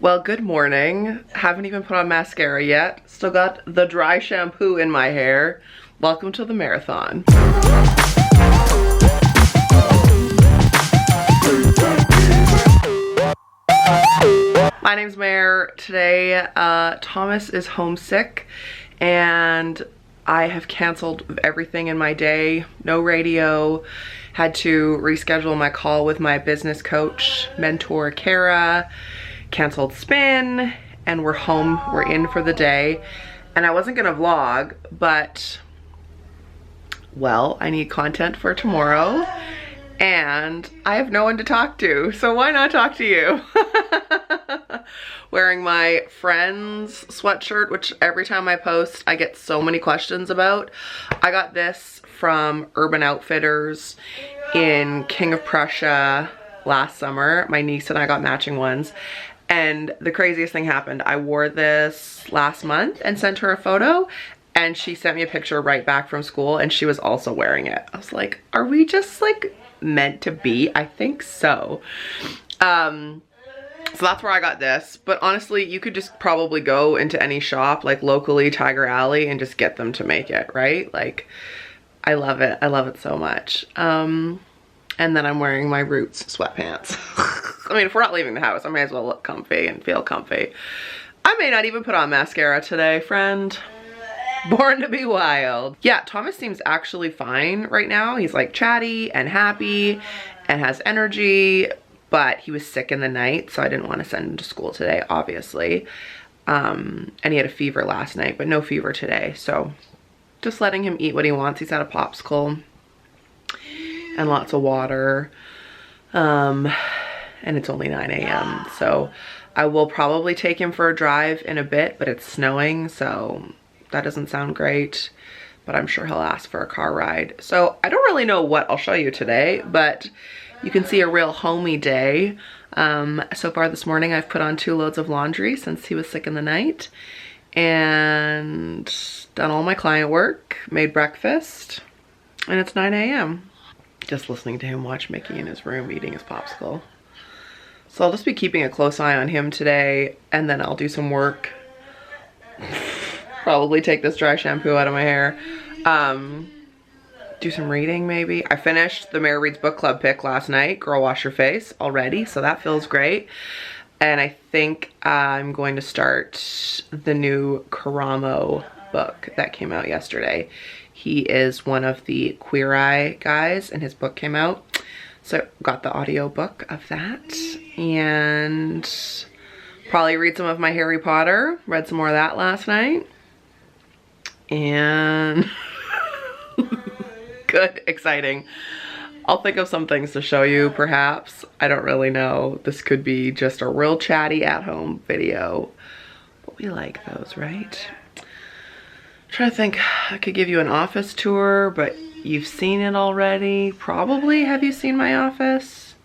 Well, good morning. Haven't even put on mascara yet. Still got the dry shampoo in my hair. Welcome to the marathon. My name's Mare. Today, Thomas is homesick and I have canceled everything in my day. No radio. Had to reschedule my call with my business coach, mentor, Kara. Canceled spin, and we're home. We're in for the day. And I wasn't gonna vlog, but well, I need content for tomorrow and I have no one to talk to, so why not talk to you? Wearing my friend's sweatshirt, which every time I post I get so many questions about. I got this from Urban Outfitters in King of Prussia last summer. My niece and I got matching ones. And the craziest thing happened. I wore this last month and sent her a photo, and she sent me a picture right back from school and she was also wearing it. I was like, are we just like meant to be? I think so. So that's where I got this. But honestly, you could just probably go into any shop like locally, Tiger Alley, and just get them to make it, right? Like, I love it. I love it so much. And then I'm wearing my Roots sweatpants. I mean, if we're not leaving the house, I may as well look comfy and feel comfy. I may not even put on mascara today, friend. Born to be wild. Yeah, Thomas seems actually fine right now. He's like chatty and happy and has energy, but he was sick in the night, so I didn't want to send him to school today, obviously. And he had a fever last night, but no fever today. So just letting him eat what he wants. He's had a popsicle and lots of water. And it's only 9 a.m. So I will probably take him for a drive in a bit, but it's snowing, so that doesn't sound great, but I'm sure he'll ask for a car ride. So I don't really know what I'll show you today, but you can see a real homey day. So far this morning, I've put on 2 loads of laundry since he was sick in the night and done all my client work, made breakfast, and it's 9 a.m. Just listening to him watch Mickey in his room eating his popsicle. So I'll just be keeping a close eye on him today, and then I'll do some work. Probably take this dry shampoo out of my hair. Do some reading maybe. I finished the Mare Reads Book Club pick last night, Girl Wash Your Face, already, so that feels great. And I think I'm going to start the new Karamo book that came out yesterday. He is one of the Queer Eye guys, and his book came out. So got the audio book of that, and probably read some of my Harry Potter. Read some more of that last night. And good, exciting. I'll think of some things to show you, perhaps. I don't really know. This could be just a real chatty at-home video, but we like those, right? I'm trying to think. I could give you an office tour, but you've seen it already. Probably. Have you seen my office?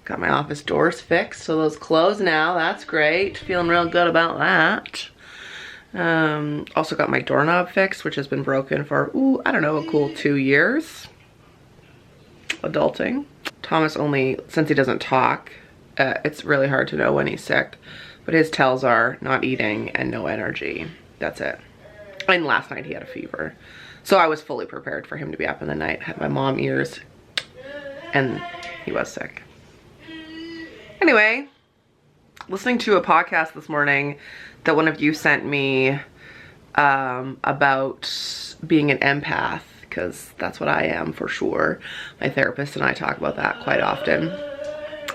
Got my office doors fixed, so those close now. That's great. Feeling real good about that. Also got my doorknob fixed, which has been broken for, ooh, I don't know, a cool 2 years. Adulting. Thomas only, since he doesn't talk, it's really hard to know when he's sick, but his tells are not eating and no energy. That's it. And last night he had a fever. So I was fully prepared for him to be up in the night. Had my mom ears, and he was sick. Anyway, listening to a podcast this morning that one of you sent me about being an empath, because that's what I am for sure. My therapist and I talk about that quite often.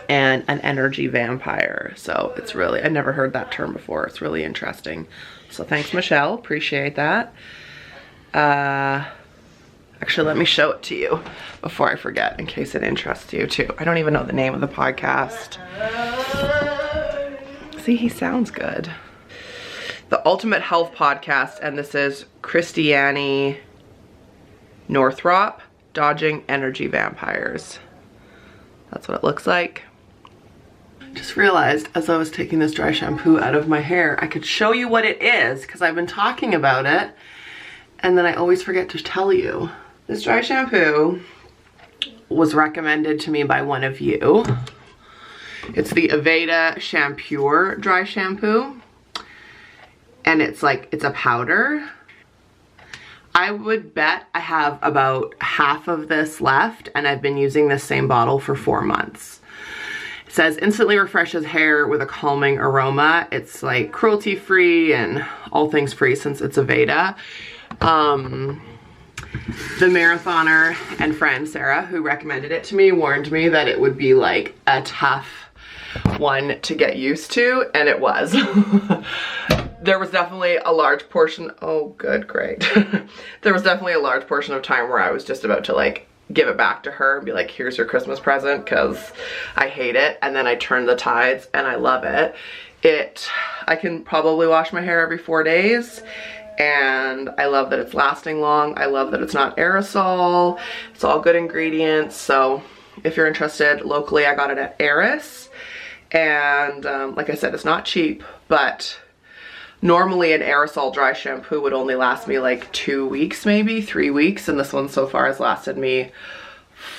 And an energy vampire. So it's really, I never heard that term before. It's really interesting. So thanks, McHale. Appreciate that. Actually, let me show it to you before I forget, in case it interests you too. I don't even know the name of the podcast. See, he sounds good. The Ultimate Health Podcast, and this is Christiane Northrop, Dodging Energy Vampires. That's what it looks like. Just realized as I was taking this dry shampoo out of my hair, I could show you what it is because I've been talking about it and then I always forget to tell you. This dry shampoo was recommended to me by one of you. It's the Aveda Shampoo dry shampoo. And it's a powder. I would bet I have about half of this left, and I've been using this same bottle for 4 months. It says instantly refreshes hair with a calming aroma. It's like cruelty free and all things free since it's Aveda. The marathoner and friend Sarah, who recommended it to me, warned me that it would be like a tough one to get used to, and it was. There was definitely a large portion, oh good, great. There was definitely a large portion of time where I was just about to like give it back to her and be like, here's your Christmas present, because I hate it. And then I turned the tides and I love it. I can probably wash my hair every 4 days, and I love that it's lasting long. I love that it's not aerosol. It's all good ingredients. So if you're interested, locally I got it at Eris. And like I said, it's not cheap, but normally an aerosol dry shampoo would only last me like 2 weeks, maybe 3 weeks. And this one so far has lasted me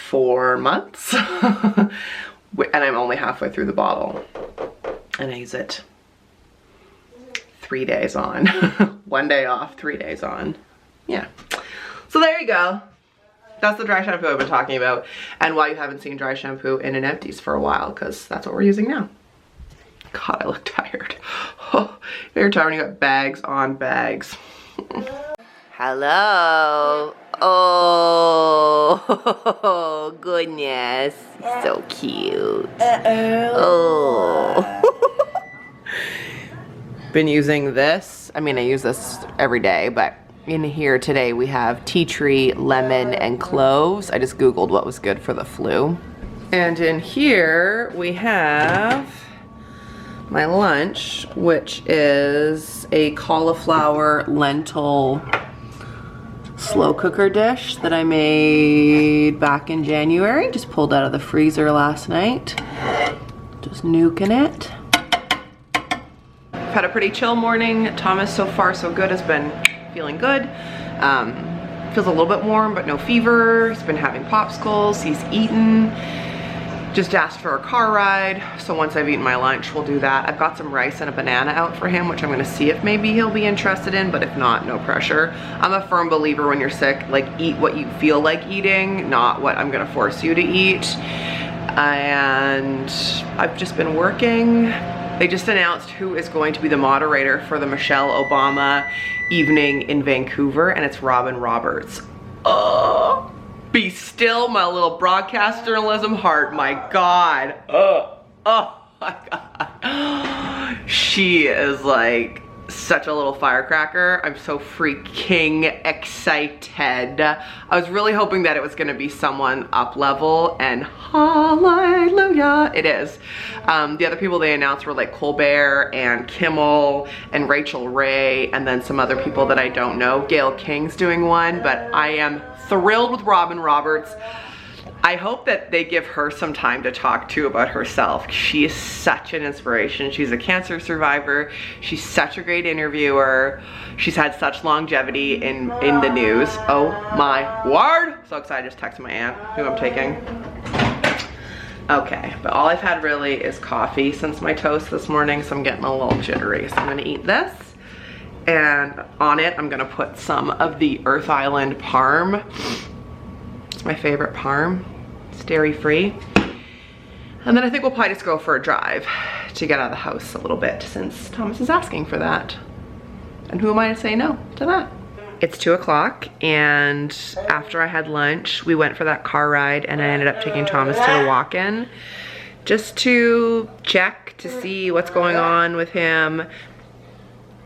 4 months. And I'm only halfway through the bottle. And I use it 3 days on. 1 day off, 3 days on. Yeah. So there you go. That's the dry shampoo I've been talking about, and why you haven't seen dry shampoo in an empties for a while, because that's what we're using now. God, I look tired. Oh, you're tired when you got bags on bags. Hello. Oh, goodness. So cute. Oh. Been using this. I mean, I use this every day, but in here today we have tea tree, lemon, and cloves. I just Googled what was good for the flu. And in here we have my lunch, which is a cauliflower lentil slow cooker dish that I made back in January. Just pulled out of the freezer last night. Just nuking it. I've had a pretty chill morning. Thomas, so far so good, has been feeling good. Feels a little bit warm, but no fever. He's been having popsicles. He's eaten. Just asked for a car ride. So once I've eaten my lunch, we'll do that. I've got some rice and a banana out for him, which I'm gonna see if maybe he'll be interested in, but if not, no pressure. I'm a firm believer when you're sick, like eat what you feel like eating, not what I'm gonna force you to eat. And I've just been working. They just announced who is going to be the moderator for the Michelle Obama evening in Vancouver, and it's Robin Roberts. Oh, be still, my little broadcast journalism heart, my God. Oh my God. She is like such a little firecracker. I'm so freaking excited. I was really hoping that it was gonna be someone up level, and hallelujah, it is. The other people they announced were like Colbert and Kimmel and Rachel Ray, and then some other people that I don't know. Gayle King's doing one, but I am thrilled with Robin Roberts. I hope that they give her some time to talk to about herself. She is such an inspiration. She's a cancer survivor. She's such a great interviewer. She's had such longevity in the news. Oh my word. So excited. I just texted my aunt who I'm taking. Okay, but all I've had really is coffee since my toast this morning, so I'm getting a little jittery. So I'm gonna eat this, and on it I'm gonna put some of the Earth Island Parm. It's my favorite parm. It's dairy free. And then I think we'll probably just go for a drive to get out of the house a little bit, since Thomas is asking for that. And who am I to say no to that? It's 2 o'clock, and after I had lunch, we went for that car ride, and I ended up taking Thomas to the walk-in just to check to see what's going on with him.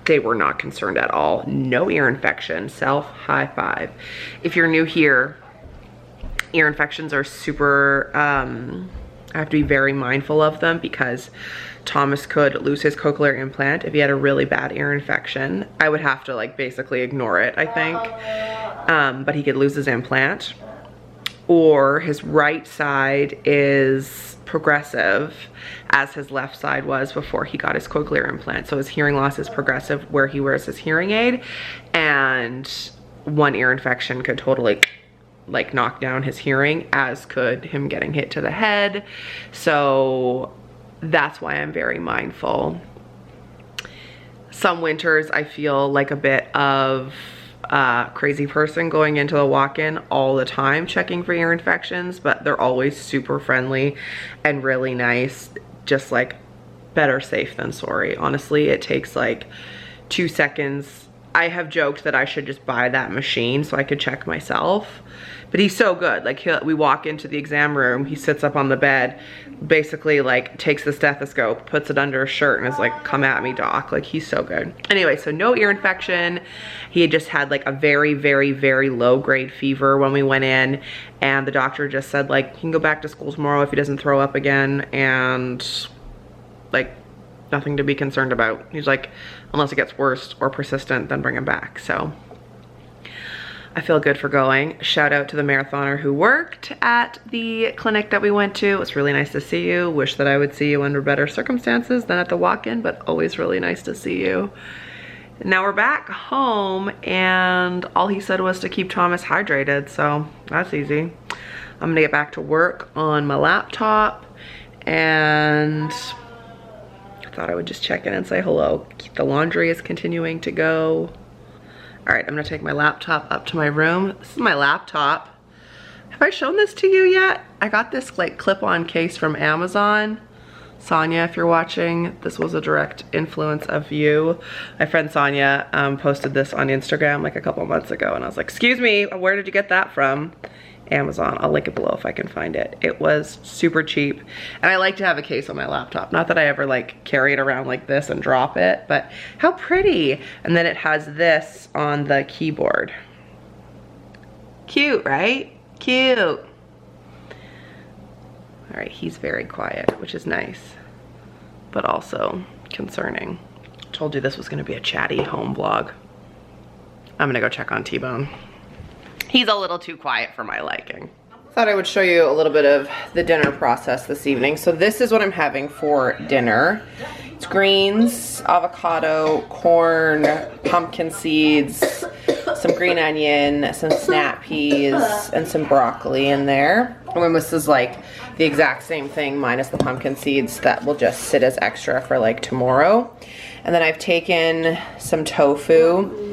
They were not concerned at all. No ear infection. Self high five. If you're new here, ear infections are super, I have to be very mindful of them, because Thomas could lose his cochlear implant if he had a really bad ear infection. I would have to like basically ignore it, I think. But he could lose his implant. Or his right side is progressive, as his left side was before he got his cochlear implant. So his hearing loss is progressive where he wears his hearing aid, and one ear infection could totally like knock down his hearing, as could him getting hit to the head. So that's why I'm very mindful. Some winters I feel like a bit of a crazy person going into the walk-in all the time checking for ear infections, but they're always super friendly and really nice. Just like better safe than sorry. Honestly, it takes like 2 seconds. I have joked that I should just buy that machine so I could check myself, but he's so good. Like we walk into the exam room, he sits up on the bed, basically like takes the stethoscope, puts it under his shirt and is like, come at me, doc. Like he's so good. Anyway, so no ear infection. He had just had like a very, very, very low grade fever when we went in, and the doctor just said like, he can go back to school tomorrow if he doesn't throw up again, and like nothing to be concerned about. He's like, unless it gets worse or persistent, then bring him back. So I feel good for going. Shout out to the marathoner who worked at the clinic that we went to. It was really nice to see you. Wish that I would see you under better circumstances than at the walk-in, but always really nice to see you. Now we're back home, and all he said was to keep Thomas hydrated, so that's easy. I'm gonna get back to work on my laptop, and I thought I would just check in and say hello. The laundry is continuing to go. All right, I'm gonna take my laptop up to my room. This is my laptop. Have I shown this to you yet? I got this like clip-on case from Amazon. Sonia, if you're watching, this was a direct influence of you. My friend Sonia posted this on Instagram like a couple months ago, and I was like, excuse me, where did you get that from? Amazon. I'll link it below if I can find it. It was super cheap, and I like to have a case on my laptop. Not that I ever like carry it around like this and drop it, but how pretty. And then it has this on the keyboard. Cute, right? Cute. All right, he's very quiet, which is nice, but also concerning. Told you this was gonna be a chatty home vlog. I'm gonna go check on T-Bone. He's a little too quiet for my liking. Thought I would show you a little bit of the dinner process this evening. So this is what I'm having for dinner. It's greens, avocado, corn, pumpkin seeds, some green onion, some snap peas, and some broccoli in there. And this is like the exact same thing minus the pumpkin seeds that will just sit as extra for like tomorrow. And then I've taken some tofu,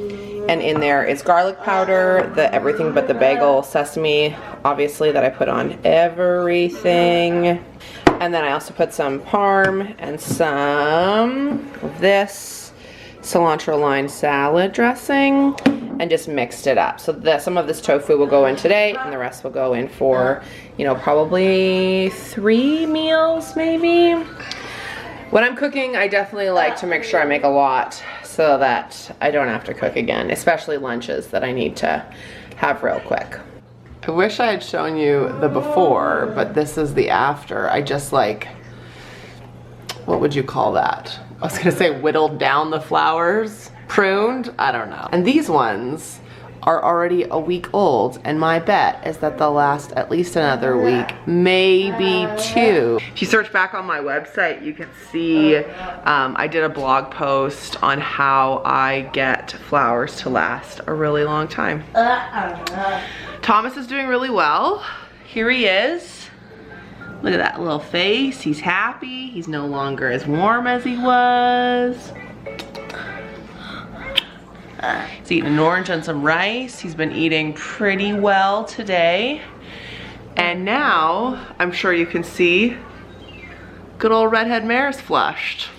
and in there is garlic powder, the everything but the bagel sesame, obviously, that I put on everything. And then I also put some parm and some of this cilantro lime salad dressing, and just mixed it up. So some of this tofu will go in today, and the rest will go in for, you know, probably 3 meals maybe. When I'm cooking, I definitely like to make sure I make a lot so that I don't have to cook again, especially lunches that I need to have real quick. I wish I had shown you the before, but this is the after. I just like, what would you call that? I was gonna say whittled down the flowers, pruned, I don't know. And these ones are already a week old, and my bet is that they'll last at least another week, maybe 2. If you search back on my website, you can see I did a blog post on how I get flowers to last a really long time. Thomas is doing really well. Here he is. Look at that little face. He's happy. He's no longer as warm as he was. He's eating an orange and some rice. He's been eating pretty well today. And now, I'm sure you can see, good old redhead Mare's flushed.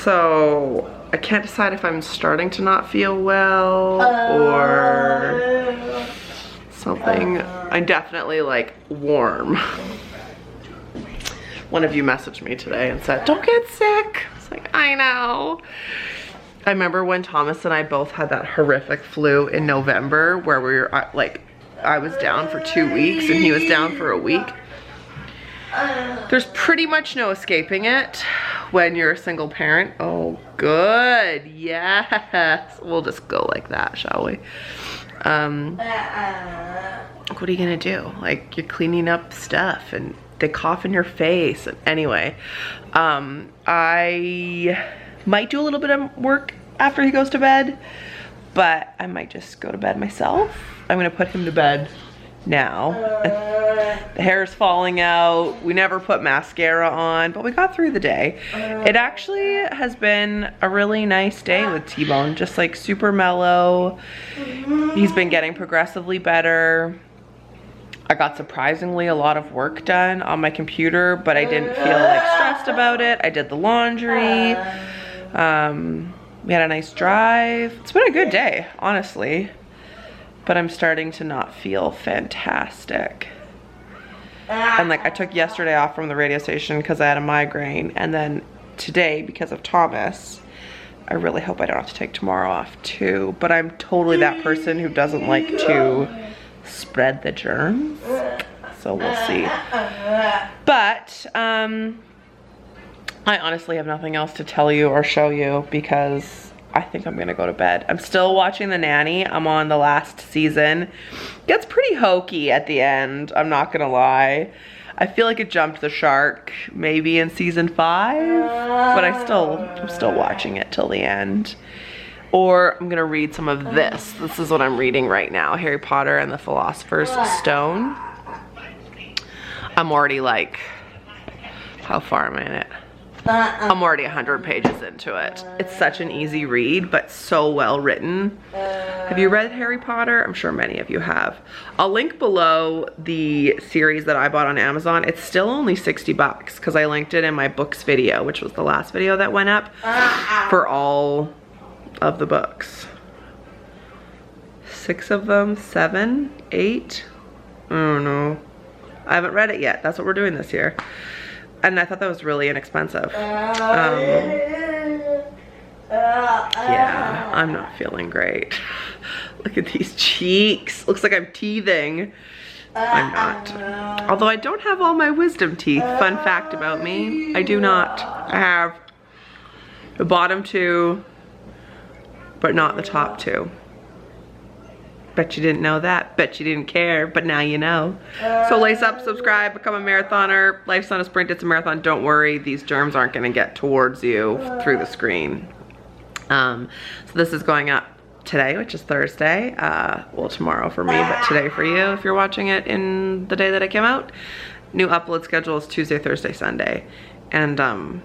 So, I can't decide if I'm starting to not feel well or something. I'm definitely like warm. One of you messaged me today and said, don't get sick. I was like, I know. I remember when Thomas and I both had that horrific flu in November where we were like, I was down for 2 weeks and he was down for a week. There's pretty much no escaping it when you're a single parent. Oh, good, yes. We'll just go like that, shall we? What are you gonna do? Like, you're cleaning up stuff and they cough in your face. Anyway, I might do a little bit of work after he goes to bed, but I might just go to bed myself. I'm gonna put him to bed now. The hair is falling out. We never put mascara on, but we got through the day. It actually has been a really nice day with T-Bone, just like super mellow. He's been getting progressively better. I got surprisingly a lot of work done on my computer, but I didn't feel like stressed about it. I did the laundry. We had a nice drive. It's been a good day, honestly. But I'm starting to not feel fantastic. And like I took yesterday off from the radio station because I had a migraine. And then today, because of Thomas, I really hope I don't have to take tomorrow off too. But I'm totally that person who doesn't like to spread the germs. So we'll see. But I honestly have nothing else to tell you or show you because I think I'm gonna go to bed. I'm still watching The Nanny. I'm on the last season. Gets pretty hokey at the end, I'm not gonna lie. I feel like it jumped the shark maybe in season 5, but I'm still watching it till the end. Or I'm gonna read some of this. This is what I'm reading right now, Harry Potter and the Philosopher's Stone. I'm already like, how far am I in it? I'm already 100 pages into it. It's such an easy read, but so well written. Have you read Harry Potter? I'm sure many of you have. I'll link below the series that I bought on Amazon. It's still only 60 bucks because I linked it in my books video, which was the last video that went up for all of the books. 6 of them, 7, 8. I don't know. I haven't read it yet. That's what we're doing this year. And I thought that was really inexpensive. Yeah, I'm not feeling great. Look at these cheeks. Looks like I'm teething. I'm not. Although I don't have all my wisdom teeth. Fun fact about me, I do not. I have the bottom 2, but not the top 2. Bet you didn't know that. Bet you didn't care, but now you know. So lace up, subscribe, become a marathoner. Life's not a sprint, it's a marathon. Don't worry, these germs aren't gonna get towards you through the screen. So this is going up today, which is Thursday. Well, tomorrow for me, but today for you if you're watching it in the day that it came out. New upload schedule is Tuesday, Thursday, Sunday. And I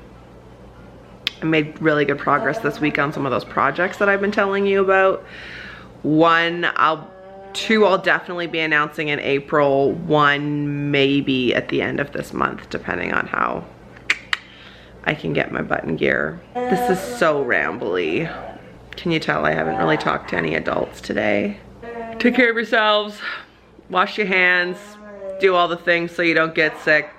made really good progress this week on some of those projects that I've been telling you about. 2 I'll definitely be announcing in April, 1 maybe at the end of this month, depending on how I can get my butt in gear. This is so rambly. Can you tell I haven't really talked to any adults today? Take care of yourselves, wash your hands, do all the things so you don't get sick.